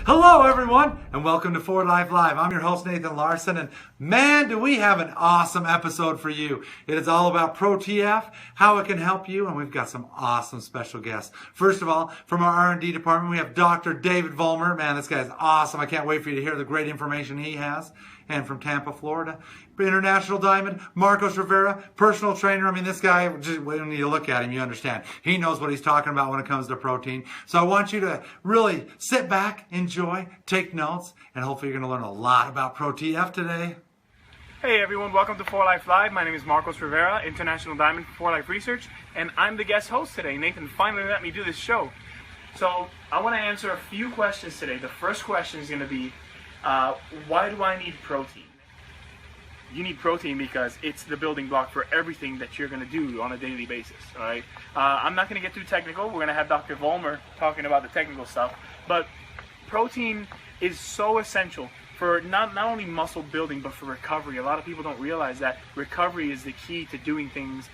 Hello everyone, and welcome to For Life Live. I'm your host Nathan Larson, and man, do we have an awesome episode for you. It is all about Pro TF, how it can help you, and we've got some awesome special guests. First of all, from our R&D department, we have Dr. David Vollmer. Man, this guy's awesome. I can't wait for you to hear the great information he has. And from Tampa, Florida, International Diamond, Marcos Rivera, personal trainer. I mean, this guy, just when you look at him, you understand. He knows what he's talking about when it comes to protein. So I want you to really sit back, enjoy, take notes, and hopefully you're going to learn a lot about Pro TF today. Hey everyone, welcome to For Life Live. My name is Marcos Rivera, International Diamond for Life Research, and I'm the guest host today. Nathan finally let me do this show. So I want to answer a few questions today. The first question is going to be, why do I need protein? You need protein because it's the building block for everything that you're going to do on a daily basis. All right. I'm not going to get too technical. We're going to have Dr. Vollmer talking about the technical stuff. But protein is so essential for not only muscle building, but for recovery. A lot of people don't realize that recovery is the key to doing things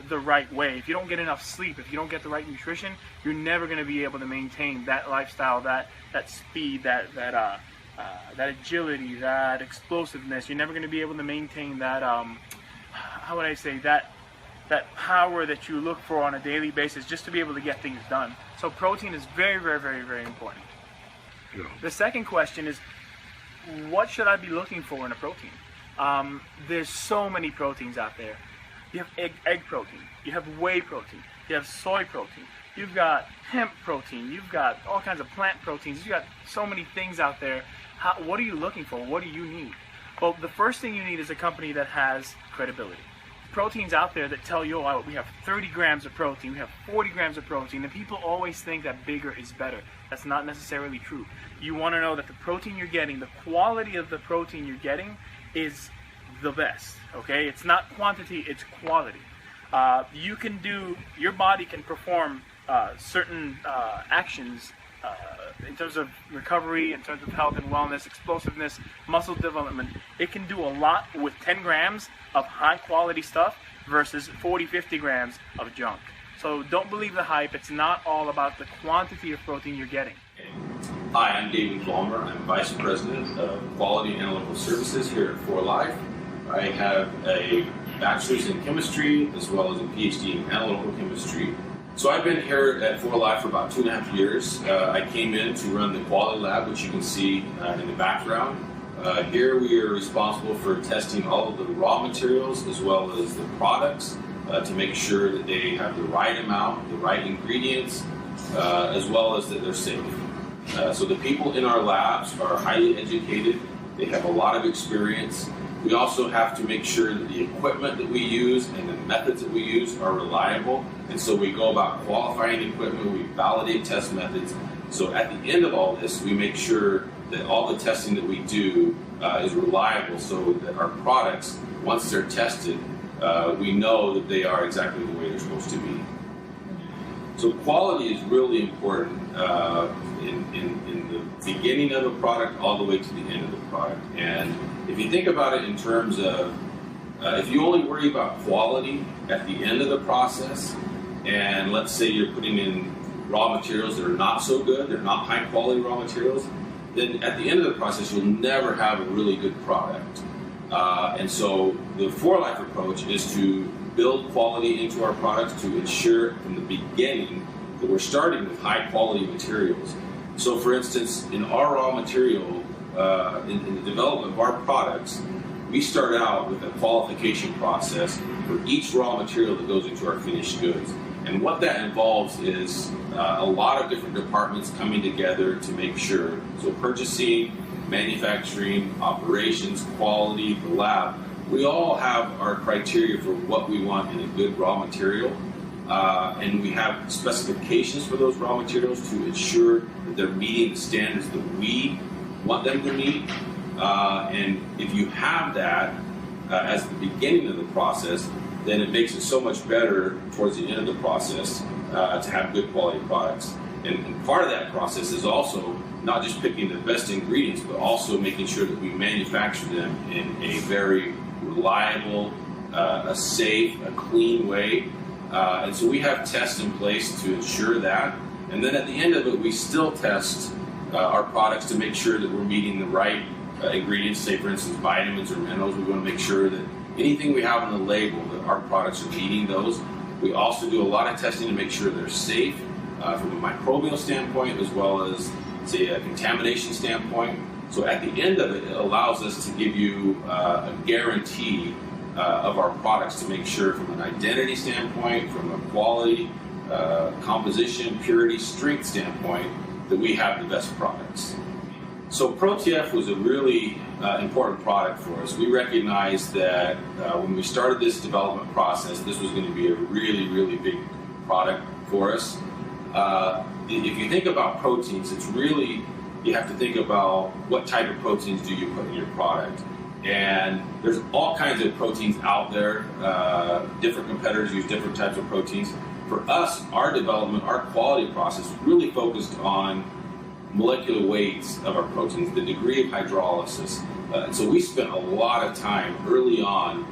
the right way. If you don't get enough sleep, if you don't get the right nutrition, you're never going to be able to maintain that lifestyle, that speed, that agility, that explosiveness. You're never going to be able to maintain that, how would I say, that power that you look for on a daily basis just to be able to get things done. So protein is very, very, very, very important. Yeah. The second question is, what should I be looking for in a protein? There's so many proteins out there. You have egg protein, you have whey protein, you have soy protein, you've got hemp protein, you've got all kinds of plant proteins, you've got so many things out there. What are you looking for? What do you need? Well, the first thing you need is a company that has credibility. Proteins out there that tell you, oh, we have 30 grams of protein, we have 40 grams of protein, and people always think that bigger is better. That's not necessarily true. You want to know that the protein you're getting, the quality of the protein you're getting is the best, okay? It's not quantity, it's quality. Your body can perform certain actions in terms of recovery, in terms of health and wellness, explosiveness, muscle development. It can do a lot with 10 grams of high quality stuff versus 40, 50 grams of junk. So don't believe the hype. It's not all about the quantity of protein you're getting. Hi, I'm David Vollmer. I'm Vice President of Quality and Analytical Services here at For Life. I have a bachelor's in chemistry as well as a PhD in analytical chemistry. So I've been here at For Life for about 2.5 years. I came in to run the quality lab, which you can see in the background. Here we are responsible for testing all of the raw materials as well as the products to make sure that they have the right amount, the right ingredients, as well as that they're safe. So the people in our labs are highly educated. They have a lot of experience. We also have to make sure that the equipment that we use and the methods that we use are reliable. And so we go about qualifying equipment, we validate test methods. So at the end of all this, we make sure that all the testing that we do is reliable so that our products, once they're tested, we know that they are exactly the way they're supposed to be. So quality is really important in the beginning of a product all the way to the end of the product. And if you think about it in terms of, if you only worry about quality at the end of the process, and let's say you're putting in raw materials that are not so good, they're not high quality raw materials, then at the end of the process you'll never have a really good product. And so the For Life approach is to build quality into our products to ensure from the beginning that we're starting with high quality materials. So for instance, in our raw material, in the development of our products, we start out with a qualification process for each raw material that goes into our finished goods. And what that involves is a lot of different departments coming together to make sure. So purchasing, manufacturing, operations, quality, the lab, we all have our criteria for what we want in a good raw material. And we have specifications for those raw materials to ensure that they're meeting the standards that we want them to meet. And if you have that as the beginning of the process, then it makes it so much better towards the end of the process to have good quality products. And part of that process is also not just picking the best ingredients, but also making sure that we manufacture them in a very reliable, a safe, a clean way. And so we have tests in place to ensure that. And then at the end of it, we still test our products to make sure that we're meeting the right ingredients, say for instance vitamins or minerals. We want to make sure that anything we have on the label, that our products are meeting those. We also do a lot of testing to make sure they're safe from a microbial standpoint as well as, say, a contamination standpoint. So at the end of it, it allows us to give you a guarantee of our products to make sure from an identity standpoint, from a quality, composition, purity, strength standpoint, that we have the best products. So Pro TF was a really important product for us. We recognized that when we started this development process, this was going to be a really, really big product for us. If you think about proteins, it's really, you have to think about what type of proteins do you put in your product. And there's all kinds of proteins out there. Different competitors use different types of proteins. For us, our development, our quality process really focused on molecular weights of our proteins, the degree of hydrolysis. And so we spent a lot of time early on,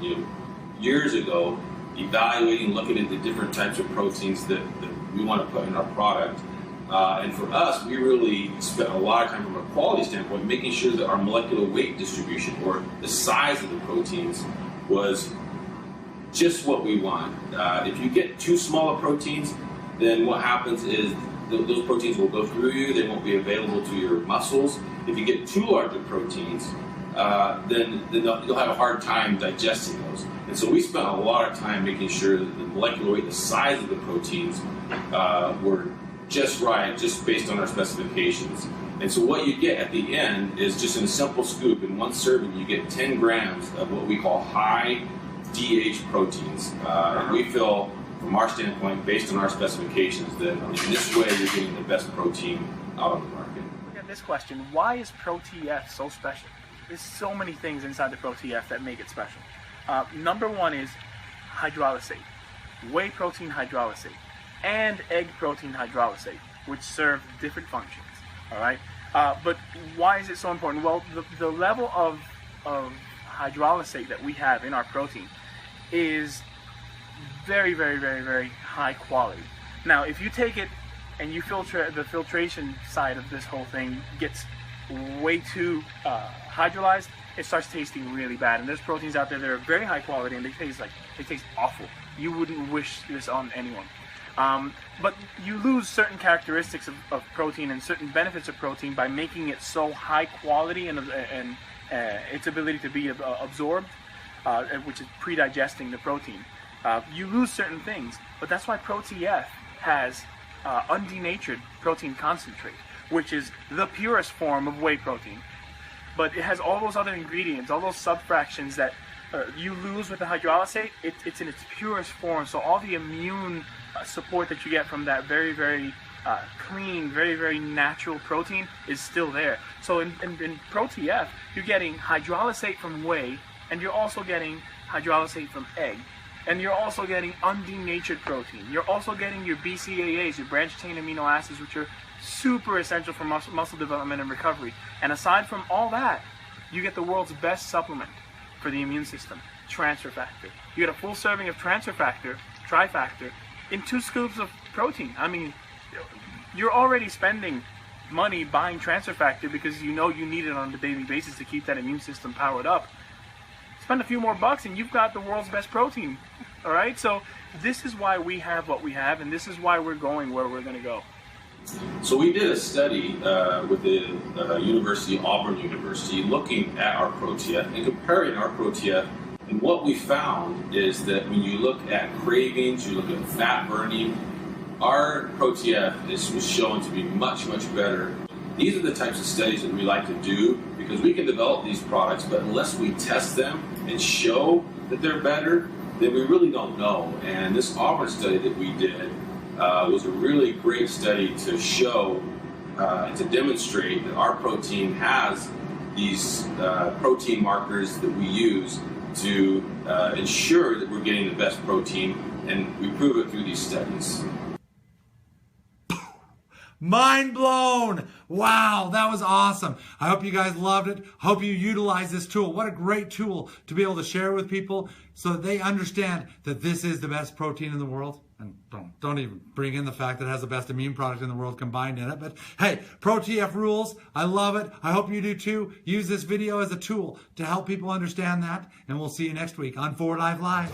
years ago, evaluating, looking at the different types of proteins that we want to put in our product. And for us, we really spent a lot of time from a quality standpoint making sure that our molecular weight distribution, or the size of the proteins, was just what we want. If you get too small of proteins, then what happens is those proteins will go through you, they won't be available to your muscles. If you get too large of proteins, then you'll have a hard time digesting those. And so we spent a lot of time making sure that the molecular weight, the size of the proteins, were just right, just based on our specifications. And so what you get at the end is just in a simple scoop, in one serving, you get 10 grams of what we call high DH proteins. And we feel, from our standpoint, based on our specifications, that in this way you're getting the best protein out of the market. Look at this question: why is Pro TF so special? There's so many things inside the Pro TF that make it special. Number one is hydrolysate, whey protein hydrolysate, and egg protein hydrolysate, which serve different functions. All right, but why is it so important? Well, the level of hydrolysate that we have in our protein is very, very, very, very high quality. Now, if you take it and you filter, the filtration side of this whole thing gets way too hydrolyzed, it starts tasting really bad. And there's proteins out there that are very high quality and they taste awful. You wouldn't wish this on anyone. But you lose certain characteristics of protein and certain benefits of protein by making it so high quality and its ability to be absorbed, which is pre-digesting the protein. You lose certain things, but that's why Pro TF has undenatured protein concentrate, which is the purest form of whey protein. But it has all those other ingredients, all those subfractions that you lose with the hydrolysate. It's in its purest form, so all the immune support that you get from that very, very clean, very, very natural protein is still there. So in Pro TF, you're getting hydrolysate from whey, and you're also getting hydrolysate from egg, and you're also getting undenatured protein. You're also getting your BCAAs, your branched chain amino acids, which are super essential for muscle development and recovery. And aside from all that, you get the world's best supplement for the immune system, transfer factor. You get a full serving of transfer factor, trifactor, in 2 scoops of protein. I mean, you're already spending money buying transfer factor because you know you need it on a daily basis to keep that immune system powered up. Spend a few more bucks and you've got the world's best protein. All right, so this is why we have what we have, and this is why we're going where we're going to go. So we did a study with the University, Auburn University, looking at our Pro TF and comparing our Pro TF. And what we found is that when you look at cravings, you look at fat burning, our Pro TF was shown to be much, much better. These are the types of studies that we like to do because we can develop these products, but unless we test them and show that they're better, then we really don't know. And this Auburn study that we did was a really great study to show and to demonstrate that our protein has these protein markers that we use to ensure that we're getting the best protein, and we prove it through these studies. Mind blown! Wow, that was awesome. I hope you guys loved it. Hope you utilize this tool. What a great tool to be able to share with people so that they understand that this is the best protein in the world. And don't even bring in the fact that it has the best immune product in the world combined in it. But hey, Pro TF rules. I love it. I hope you do too. Use this video as a tool to help people understand that. And we'll see you next week on 4 Live Live.